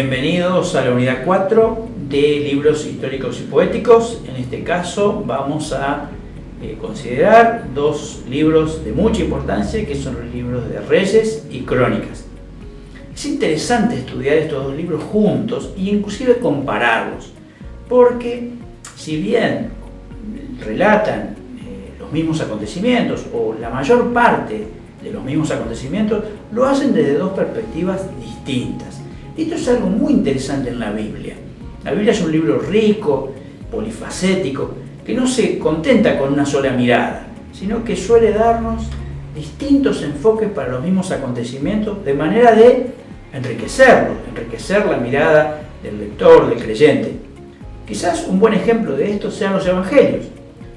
Bienvenidos a la unidad 4 de libros históricos y poéticos. En este caso vamos a considerar dos libros de mucha importancia, que son los libros de Reyes y Crónicas. Es interesante estudiar estos dos libros juntos e inclusive compararlos, porque si bien relatan los mismos acontecimientos o la mayor parte de los mismos acontecimientos, lo hacen desde dos perspectivas distintas. Esto es algo muy interesante en la Biblia. La Biblia es un libro rico, polifacético, que no se contenta con una sola mirada, sino que suele darnos distintos enfoques para los mismos acontecimientos, de manera de enriquecerlos, enriquecer la mirada del lector, del creyente. Quizás un buen ejemplo de esto sean los evangelios.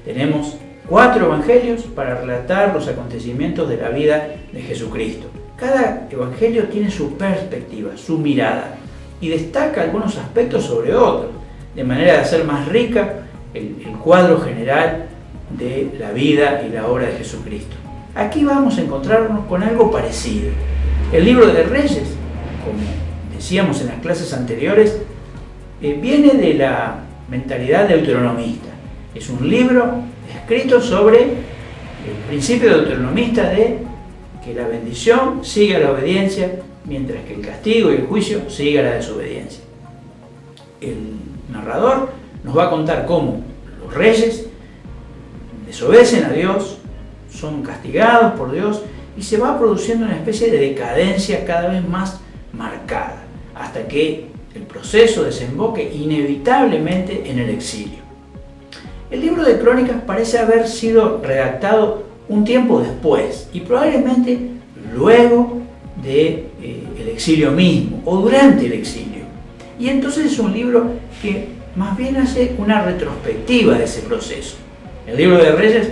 Tenemos 4 evangelios para relatar los acontecimientos de la vida de Jesucristo. Cada evangelio tiene su perspectiva, su mirada, y destaca algunos aspectos sobre otros, de manera de hacer más rica el cuadro general de la vida y la obra de Jesucristo. Aquí vamos a encontrarnos con algo parecido. El libro de Reyes, como decíamos en las clases anteriores, viene de la mentalidad deuteronomista. Es un libro escrito sobre el principio deuteronomista de que la bendición sigue a la obediencia, mientras que el castigo y el juicio sigue a la desobediencia. El narrador nos va a contar cómo los reyes desobedecen a Dios, son castigados por Dios y se va produciendo una especie de decadencia cada vez más marcada, hasta que el proceso desemboque inevitablemente en el exilio. El libro de Crónicas parece haber sido redactado un tiempo después y probablemente luego del exilio mismo o durante el exilio. Y entonces es un libro que más bien hace una retrospectiva de ese proceso. El libro de Reyes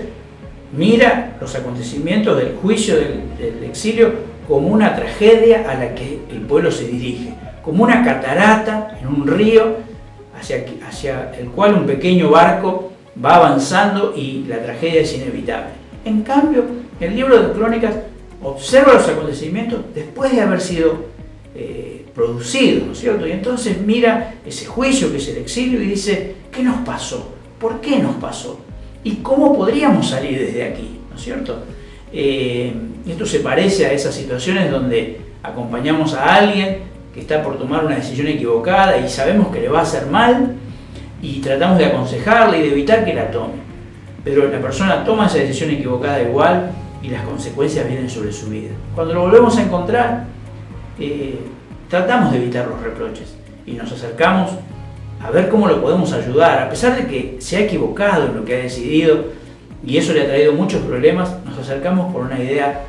mira los acontecimientos del juicio del exilio como una tragedia a la que el pueblo se dirige, como una catarata en un río hacia el cual un pequeño barco va avanzando y la tragedia es inevitable. En cambio, el libro de Crónicas observa los acontecimientos después de haber sido producidos, ¿no es cierto? Y entonces mira ese juicio que es el exilio y dice, ¿qué nos pasó? ¿Por qué nos pasó? ¿Y cómo podríamos salir desde aquí? ¿No es cierto? Esto se parece a esas situaciones donde acompañamos a alguien que está por tomar una decisión equivocada y sabemos que le va a hacer mal y tratamos de aconsejarle y de evitar que la tome. Pero la persona toma esa decisión equivocada igual y las consecuencias vienen sobre su vida. Cuando lo volvemos a encontrar, tratamos de evitar los reproches y nos acercamos a ver cómo lo podemos ayudar. A pesar de que se ha equivocado en lo que ha decidido y eso le ha traído muchos problemas, nos acercamos por una idea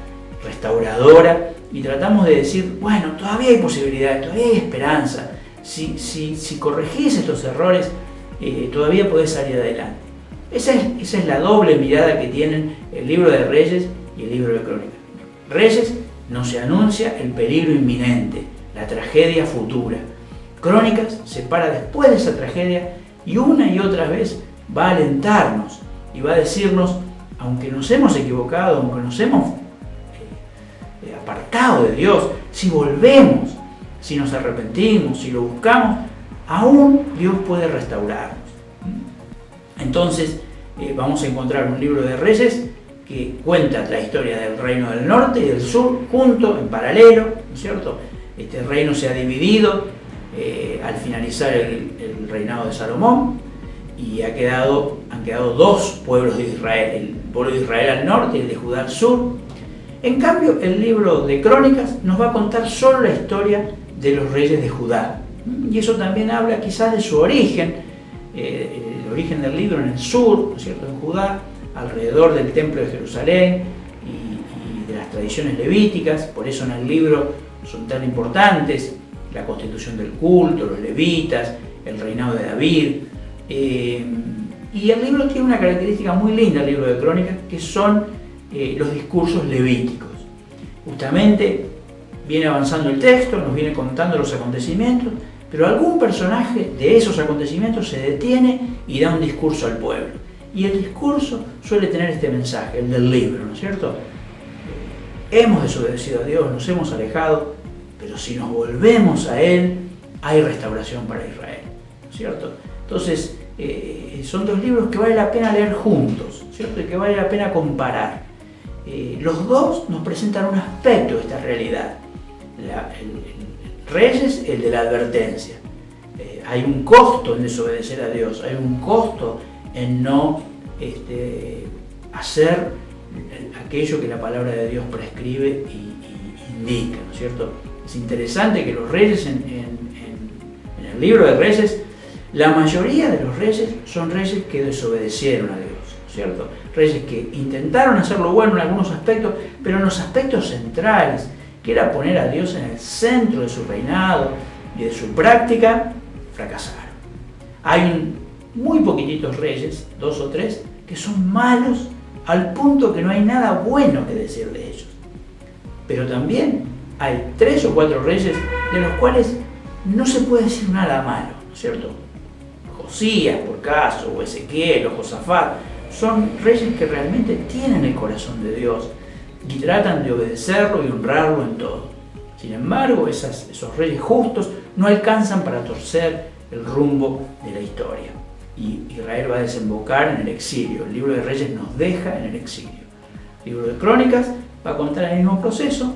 restauradora y tratamos de decir, bueno, todavía hay posibilidades, todavía hay esperanza. Si corregís estos errores, todavía podés salir adelante. Esa es la doble mirada que tienen el libro de Reyes y el libro de Crónicas. Reyes nos anuncia el peligro inminente, la tragedia futura. Crónicas se para después de esa tragedia y una y otra vez va a alentarnos y va a decirnos, aunque nos hemos equivocado, aunque nos hemos apartado de Dios, si volvemos, si nos arrepentimos, si lo buscamos, aún Dios puede restaurarnos. Entonces vamos a encontrar un libro de Reyes que cuenta la historia del reino del norte y del sur junto, en paralelo, ¿no es cierto? Este reino se ha dividido al finalizar el reinado de Salomón y han quedado 2 pueblos de Israel, el pueblo de Israel al norte y el de Judá al sur. En cambio, el libro de Crónicas nos va a contar solo la historia de los reyes de Judá. Y eso también habla quizás de su origen, el origen del libro en el sur, ¿no es cierto?, en Judá, alrededor del templo de Jerusalén y de las tradiciones levíticas. Por eso en el libro son tan importantes la constitución del culto, los levitas, el reinado de David. Y el libro tiene una característica muy linda, el libro de Crónicas, que son los discursos levíticos. Justamente viene avanzando el texto, nos viene contando los acontecimientos, pero algún personaje de esos acontecimientos se detiene y da un discurso al pueblo. Y el discurso suele tener este mensaje, el del libro, ¿no es cierto? Hemos desobedecido a Dios, nos hemos alejado, pero si nos volvemos a Él, hay restauración para Israel, ¿cierto? Entonces, son dos libros que vale la pena leer juntos, ¿cierto? Y que vale la pena comparar. Los dos nos presentan un aspecto de esta realidad. Reyes, el de la advertencia. Hay un costo en desobedecer a Dios, hay un costo en no hacer aquello que la palabra de Dios prescribe y indica, ¿no es cierto? Es interesante que los reyes en el libro de Reyes, la mayoría de los reyes son reyes que desobedecieron a Dios, ¿cierto? Reyes que intentaron hacer lo bueno en algunos aspectos, pero en los aspectos centrales, que era poner a Dios en el centro de su reinado y de su práctica, fracasaron. Hay muy poquititos reyes, 2 o 3, que son malos al punto que no hay nada bueno que decir de ellos. Pero también hay 3 o 4 reyes de los cuales no se puede decir nada malo, ¿no es cierto? Josías, por caso, o Ezequiel, o Josafat, son reyes que realmente tienen el corazón de Dios y tratan de obedecerlo y honrarlo en todo. Sin embargo, esos reyes justos no alcanzan para torcer el rumbo de la historia. Y Israel va a desembocar en el exilio. El libro de Reyes nos deja en el exilio. El libro de Crónicas va a contar el mismo proceso,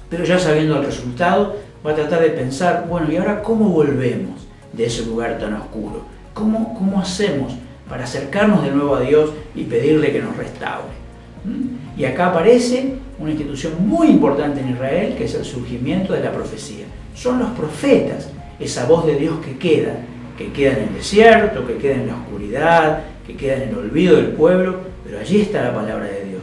pero ya sabiendo el resultado, va a tratar de pensar, bueno, ¿y ahora cómo volvemos de ese lugar tan oscuro? ¿Cómo hacemos para acercarnos de nuevo a Dios y pedirle que nos restaure? Y acá aparece una institución muy importante en Israel, que es el surgimiento de la profecía. Son los profetas, esa voz de Dios que queda en el desierto, que queda en la oscuridad, que queda en el olvido del pueblo, pero allí está la palabra de Dios.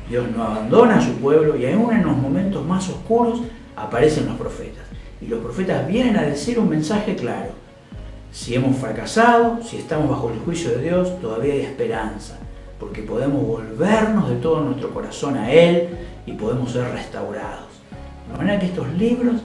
Dios no abandona a su pueblo y aún en los momentos más oscuros aparecen los profetas. Y los profetas vienen a decir un mensaje claro. Si hemos fracasado, si estamos bajo el juicio de Dios, todavía hay esperanza, porque podemos volvernos de todo nuestro corazón a Él y podemos ser restaurados. De manera que estos libros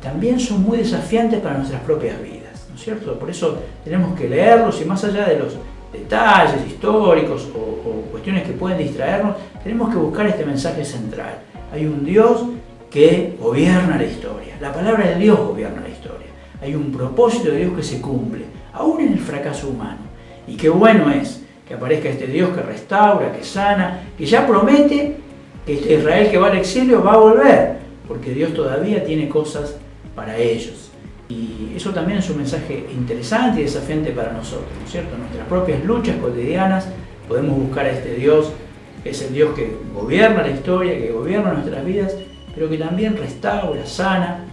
también son muy desafiantes para nuestras propias vidas, ¿no es cierto? Por eso tenemos que leerlos y más allá de los detalles históricos o cuestiones que pueden distraernos, tenemos que buscar este mensaje central. Hay un Dios que gobierna la historia, la palabra de Dios gobierna la historia. Hay un propósito de Dios que se cumple, aún en el fracaso humano. Y qué bueno es que aparezca este Dios que restaura, que sana, que ya promete que este Israel que va al exilio va a volver, porque Dios todavía tiene cosas para ellos. Y eso también es un mensaje interesante y desafiante para nosotros, ¿no es cierto? En nuestras propias luchas cotidianas podemos buscar a este Dios, que es el Dios que gobierna la historia, que gobierna nuestras vidas, pero que también restaura, sana,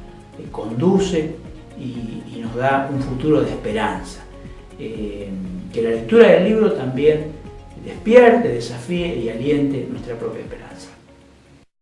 conduce y nos da un futuro de esperanza. Que la lectura del libro también despierte, desafíe y aliente nuestra propia esperanza.